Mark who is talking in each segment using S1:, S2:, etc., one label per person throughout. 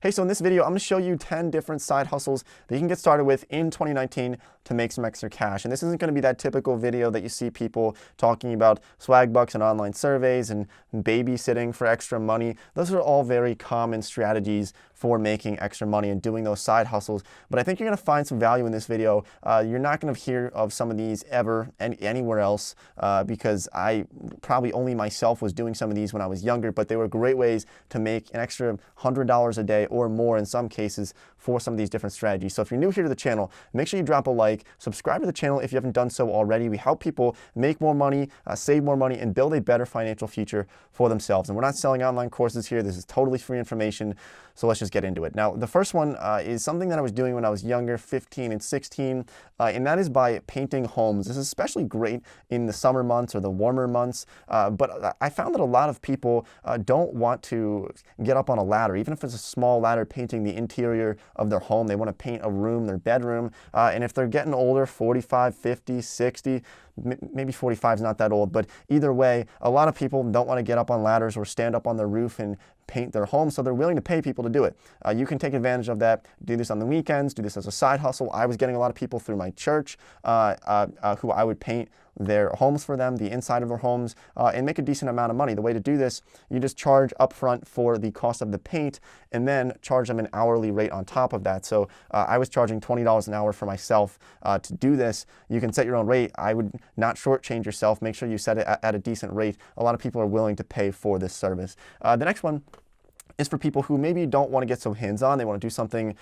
S1: Hey, so in this video, I'm going to show you 10 different side hustles that you can get started with in 2019 to make some extra cash. And this isn't going to be that typical video that you see people talking about swag bucks and online surveys and babysitting for extra money. Those are all very common strategies for making extra money and doing those side hustles. But I think you're going to find some value in this video. You're not going to hear of some of these ever anywhere else because I probably only myself was doing some of these when I was younger, but they were great ways to make an extra $100 a day or more in some cases for some of these different strategies. So if you're new here to the channel, make sure you drop a like, subscribe to the channel if you haven't done so already. We help people make more money, save more money, and build a better financial future for themselves. And we're not selling online courses here. This is totally free information. So let's just get into it. Now, the first one is something that I was doing when I was younger, 15 and 16, and that is by painting homes. This is especially great in the summer months or the warmer months, but I found that a lot of people don't want to get up on a ladder, even if it's a small ladder painting the interior of their home. They want to paint a room, their bedroom, and if they're getting older, 45, 50, 60, maybe 45 is not that old, but either way, a lot of people don't want to get up on ladders or stand up on their roof and paint their home, so they're willing to pay people to do it. You can take advantage of that, do this on the weekends, do this as a side hustle. I was getting a lot of people through my church who I would paint their homes for them, the inside of their homes, and make a decent amount of money. The way to do this, you just charge upfront for the cost of the paint and then charge them an hourly rate on top of that. So I was charging $20 an hour for myself to do this. You can set your own rate. I would not shortchange yourself. Make sure you set it at a decent rate. A lot of people are willing to pay for this service. The next one is for people who maybe don't want to get so hands-on. They want to do something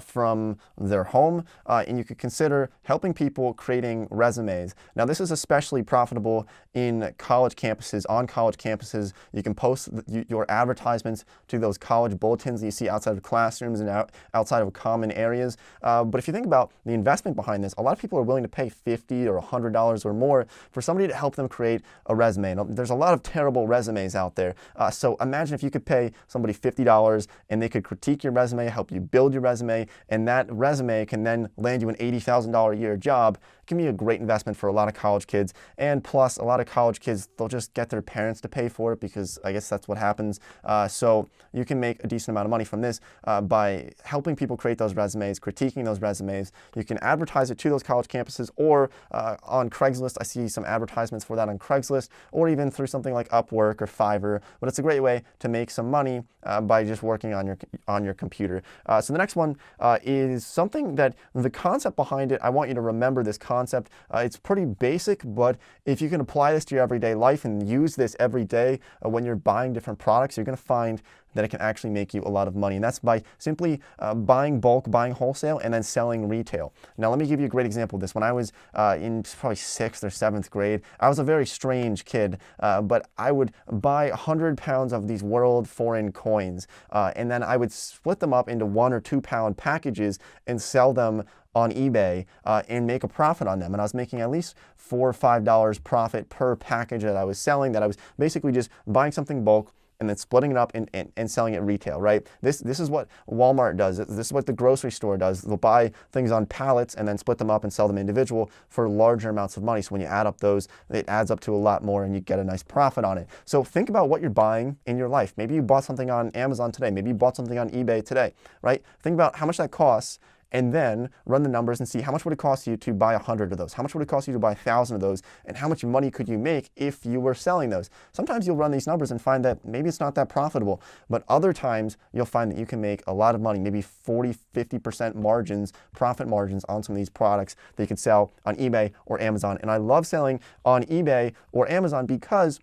S1: from their home, and you could consider helping people creating resumes. Now, this is especially profitable in college campuses. On college campuses, you can post your advertisements to those college bulletins that you see outside of classrooms and outside of common areas. But if you think about the investment behind this, a lot of people are willing to pay $50 or $100 or more for somebody to help them create a resume. Now, there's a lot of terrible resumes out there. So imagine if you could pay somebody $50 and they could critique your resume, help you build your resume, and that resume can then land you an $80,000 a year job. It can be a great investment for a lot of college kids. And plus, a lot of college kids, they'll just get their parents to pay for it because I guess that's what happens. So you can make a decent amount of money from this by helping people create those resumes, critiquing those resumes. You can advertise it to those college campuses or on Craigslist. I see some advertisements for that on Craigslist, or even through something like Upwork or Fiverr. But it's a great way to make some money by just working on your computer. So the next one is something that the concept behind it, I want you to remember this concept. It's pretty basic, but if you can apply this to your everyday life and use this every day when you're buying different products, you're going to find that it can actually make you a lot of money. And that's by simply buying bulk, buying wholesale, and then selling retail. Now, let me give you a great example of this. When I was in probably 6th or 7th grade, I was a very strange kid, but I would buy 100 pounds of these world foreign coins, and then I would split them up into 1 or 2 pound packages and sell them on eBay and make a profit on them. And I was making at least $4 or $5 profit per package that I was selling, that I was basically just buying something bulk and then splitting it up and selling it retail, right? This is what Walmart does. This is what the grocery store does. They'll buy things on pallets and then split them up and sell them individual for larger amounts of money. So when you add up those, it adds up to a lot more and you get a nice profit on it. So think about what you're buying in your life. Maybe you bought something on Amazon today. Maybe you bought something on eBay today, right? Think about how much that costs, and then run the numbers and see how much would it cost you to buy 100 of those? How much would it cost you to buy 1,000 of those? And how much money could you make if you were selling those? Sometimes you'll run these numbers and find that maybe it's not that profitable, but other times you'll find that you can make a lot of money, maybe 40, 50% margins, profit margins on some of these products that you can sell on eBay or Amazon. And I love selling on eBay or Amazon because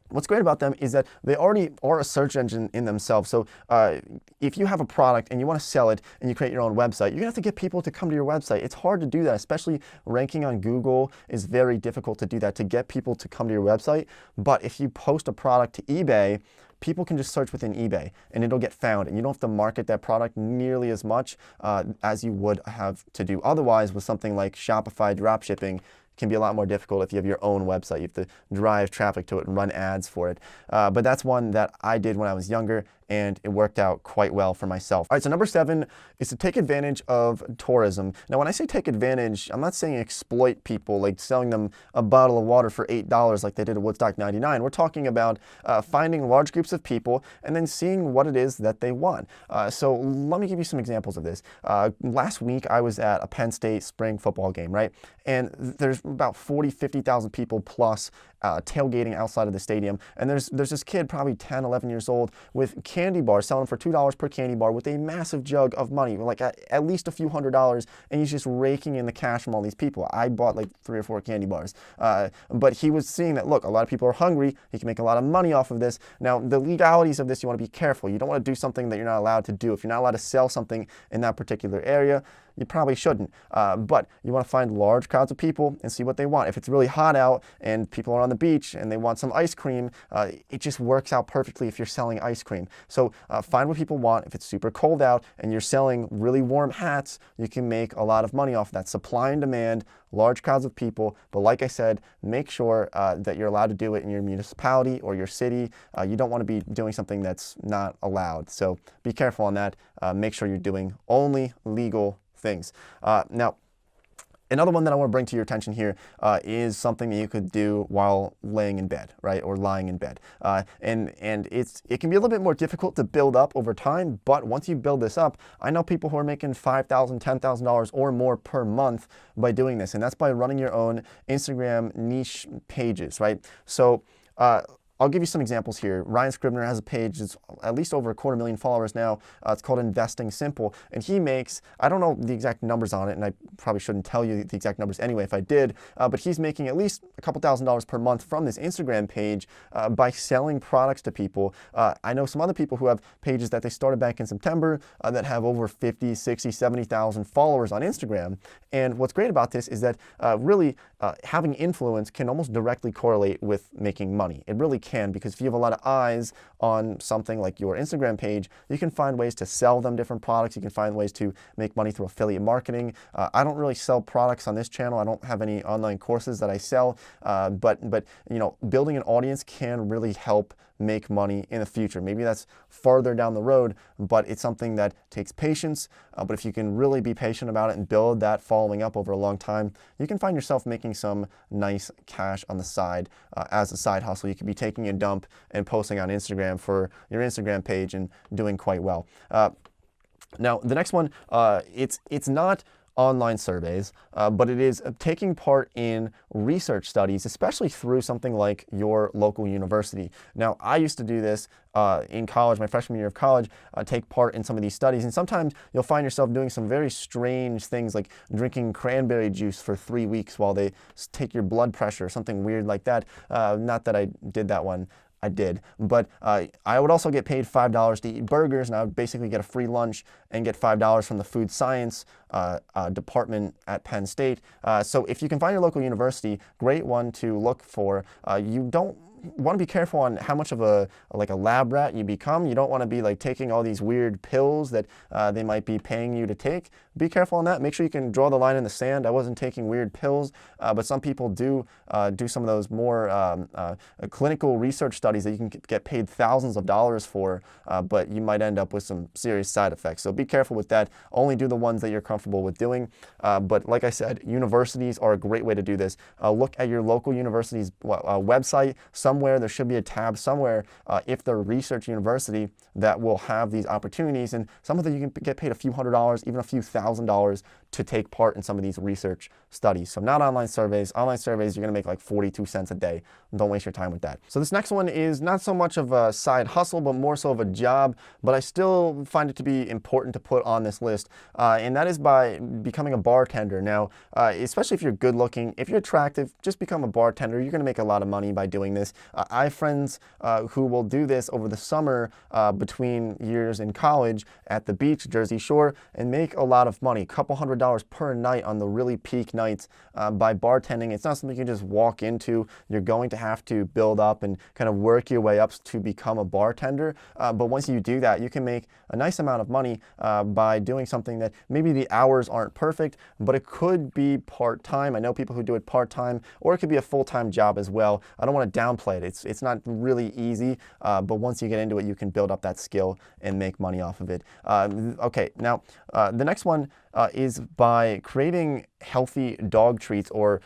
S1: what's great about them is that they already are a search engine in themselves. So if you have a product and you want to sell it and you create your own website, you're going to have to get people to come to your website. It's hard to do that, especially ranking on Google is very difficult to do that, to get people to come to your website. But if you post a product to eBay, people can just search within eBay and it'll get found, and you don't have to market that product nearly as much as you would have to do otherwise with something like Shopify dropshipping. can be a lot more difficult if you have your own website. You have to drive traffic to it and run ads for it. But that's one that I did when I was younger, and it worked out quite well for myself. All right, so number 7 is to take advantage of tourism. Now, when I say take advantage, I'm not saying exploit people, like selling them a bottle of water for $8 like they did at Woodstock 99. We're talking about finding large groups of people and then seeing what it is that they want. So let me give you some examples of this. Last week, I was at a Penn State spring football game, right? And there's about 40, 50,000 people plus tailgating outside of the stadium. And there's this kid, probably 10, 11 years old, with candy bars, selling for $2 per candy bar with a massive jug of money, like at least a few $100s, and he's just raking in the cash from all these people. I bought like 3 or 4 candy bars. But he was seeing that, look, a lot of people are hungry. He can make a lot of money off of this. Now, the legalities of this, you want to be careful. You don't want to do something that you're not allowed to do. If you're not allowed to sell something in that particular area, you probably shouldn't. But you want to find large crowds of people and see what they want. If it's really hot out and people are on the beach and they want some ice cream, it just works out perfectly if you're selling ice cream. So find what people want. If it's super cold out and you're selling really warm hats, you can make a lot of money off that. Supply and demand, large crowds of people. But like I said, make sure that you're allowed to do it in your municipality or your city. You don't want to be doing something that's not allowed. So be careful on that. Make sure you're doing only legal things. Now, another one that I want to bring to your attention here is something that you could do while laying in bed, right, or lying in bed. And it can be a little bit more difficult to build up over time, but once you build this up, I know people who are making $5,000, $10,000 or more per month by doing this, and that's by running your own Instagram niche pages, right? So I'll give you some examples here. Ryan Scribner has a page that's at least over 250,000 followers now. It's called Investing Simple, and he makes, I don't know the exact numbers on it, and I probably shouldn't tell you the exact numbers anyway if I did, but he's making at least a couple $1,000s per month from this Instagram page by selling products to people. I know some other people who have pages that they started back in September that have over 50, 60, 70,000 followers on Instagram, and what's great about this is that really having influence can almost directly correlate with making money. It really can, because if you have a lot of eyes on something like your Instagram page, you can find ways to sell them different products. You can find ways to make money through affiliate marketing. I don't really sell products on this channel. I don't have any online courses that I sell, but you know, building an audience can really help make money in the future. Maybe that's farther down the road, but it's something that takes patience. But if you can really be patient about it and build that following up over a long time, you can find yourself making some nice cash on the side as a side hustle. You could be taking a dump and posting on Instagram for your Instagram page and doing quite well. Now, the next one, it's not online surveys, but it is taking part in research studies, especially through something like your local university. Now, I used to do this in college, my freshman year of college, take part in some of these studies, and sometimes you'll find yourself doing some very strange things like drinking cranberry juice for 3 weeks while they take your blood pressure or something weird like that. Not that I did that one. I did, but I would also get paid $5 to eat burgers, and I would basically get a free lunch and get $5 from the food science department at Penn State. So if you can find your local university, great one to look for. You don't want to be careful on how much of a lab rat you become. You don't want to be like taking all these weird pills that they might be paying you to take. Be careful on that. Make sure you can draw the line in the sand. I wasn't taking weird pills, but some people do some of those more clinical research studies that you can get paid thousands of dollars for, but you might end up with some serious side effects. So be careful with that. Only do the ones that you're comfortable with doing. But like I said, universities are a great way to do this. Look at your local university's website. Somewhere there should be a tab somewhere if they're a research university that will have these opportunities, and some of them you can get paid a few $100s, even a few $1,000s to take part in some of these research studies. So not online surveys. Online surveys, you're going to make like 42 cents a day. Don't waste your time with that. So this next one is not so much of a side hustle, but more so of a job, but I still find it to be important to put on this list, and that is by becoming a bartender. Now, especially if you're good looking, if you're attractive, just become a bartender. You're going to make a lot of money by doing this. I have friends who will do this over the summer between years in college at the beach, Jersey Shore, and make a lot of money, a couple $100s per night on the really peak nights by bartending. It's not something you can just walk into. You're going to have to build up and kind of work your way up to become a bartender. But once you do that, you can make a nice amount of money by doing something that maybe the hours aren't perfect, but it could be part-time. I know people who do it part-time, or it could be a full-time job as well. I don't want to downplay it. It's not really easy, but once you get into it, you can build up that skill and make money off of it. Okay, now the next one is by creating healthy dog treats or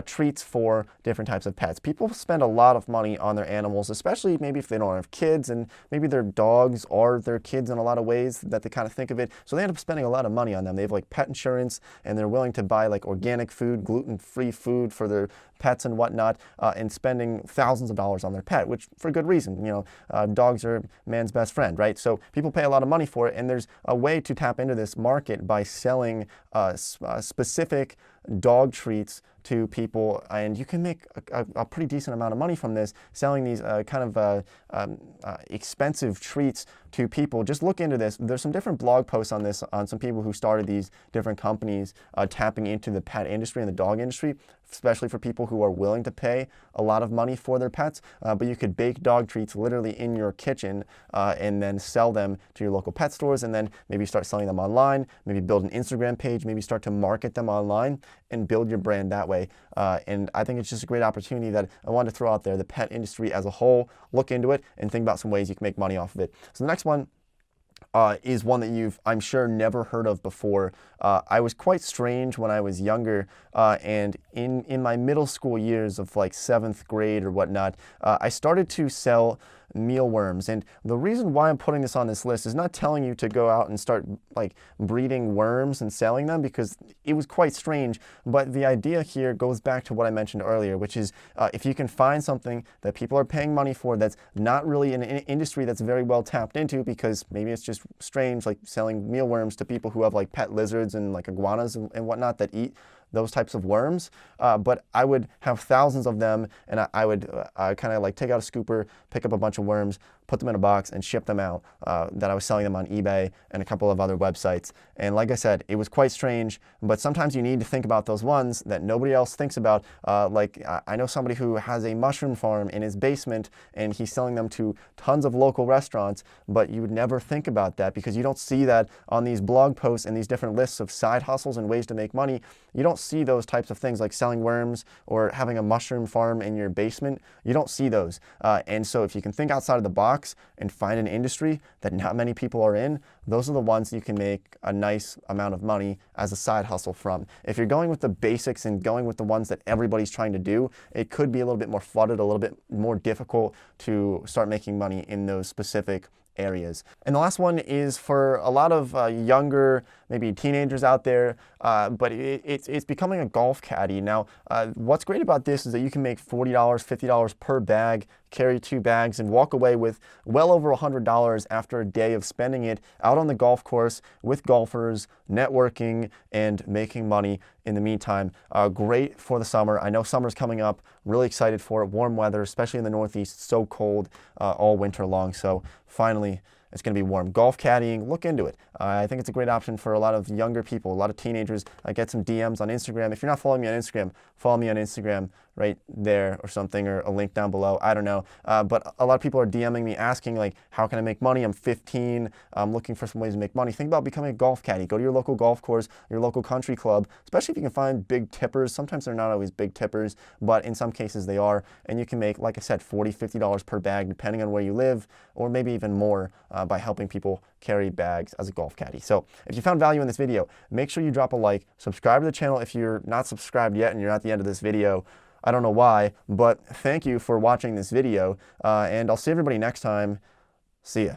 S1: treats for different types of pets. People spend a lot of money on their animals, especially maybe if they don't have kids, and maybe their dogs are their kids in a lot of ways that they kind of think of it. So they end up spending a lot of money on them. They have like pet insurance, and they're willing to buy like organic food, gluten-free food for their pets and whatnot, and spending thousands of dollars on their pet, which for good reason. You know, dogs are man's best friend, right? So people pay a lot of money for it, and there's a way to tap into this market by selling specific dog treats to people, and you can make a pretty decent amount of money from this, selling these kind of expensive treats to people. Just look into this. There's some different blog posts on this, on some people who started these different companies tapping into the pet industry and the dog industry, especially for people who are willing to pay a lot of money for their pets. But you could bake dog treats literally in your kitchen and then sell them to your local pet stores, and then maybe start selling them online, maybe build an Instagram page, maybe start to market them online and build your brand that way. And I think it's just a great opportunity that I wanted to throw out there. The pet industry as a whole, look into it and think about some ways you can make money off of it. So the next one is one that you've, I'm sure, never heard of before. I was quite strange when I was younger, and in my middle school years of like 7th grade or whatnot, I started to sell mealworms. And the reason why I'm putting this on this list is not telling you to go out and start like breeding worms and selling them, because it was quite strange. But the idea here goes back to what I mentioned earlier, which is if you can find something that people are paying money for that's not really an industry that's very well tapped into, because maybe it's just strange, like selling mealworms to people who have like pet lizards and like iguanas and whatnot that eat those types of worms, but I would have thousands of them, and I would kind of like take out a scooper, pick up a bunch of worms, put them in a box, and ship them out. That I was selling them on eBay and a couple of other websites. And like I said, it was quite strange, but sometimes you need to think about those ones that nobody else thinks about. Like I know somebody who has a mushroom farm in his basement, and he's selling them to tons of local restaurants, but you would never think about that because you don't see that on these blog posts and these different lists of side hustles and ways to make money. You don't see those types of things like selling worms or having a mushroom farm in your basement. You don't see those. And so if you can think outside of the box and find an industry that not many people are in, those are the ones you can make a nice amount of money as a side hustle from. If you're going with the basics and going with the ones that everybody's trying to do, it could be a little bit more flooded, a little bit more difficult to start making money in those specific areas. And the last one is for a lot of younger, maybe teenagers out there, but it's becoming a golf caddy. Now, what's great about this is that you can make $40, $50 per bag, carry 2 bags, and walk away with well over $100 after a day of spending it out on the golf course with golfers, networking, and making money in the meantime. Great for the summer. I know summer's coming up. Really excited for it. Warm weather, especially in the Northeast. So cold all winter long. So finally, it's going to be warm. Golf caddying, look into it. I think it's a great option for a lot of younger people, a lot of teenagers. I get some DMs on Instagram. If you're not following me on Instagram, follow me on Instagram right there or something, or a link down below. I don't know. But a lot of people are DMing me asking, like, how can I make money? I'm 15. I'm looking for some ways to make money. Think about becoming a golf caddy. Go to your local golf course, your local country club, especially if you can find big tippers. Sometimes they're not always big tippers, but in some cases they are. And you can make, like I said, $40, $50 per bag, depending on where you live, or maybe even more by helping people carry bags as a golf caddy. So if you found value in this video, make sure you drop a like, subscribe to the channel if you're not subscribed yet and you're at the end of this video. I don't know why, but thank you for watching this video, and I'll see everybody next time. See ya.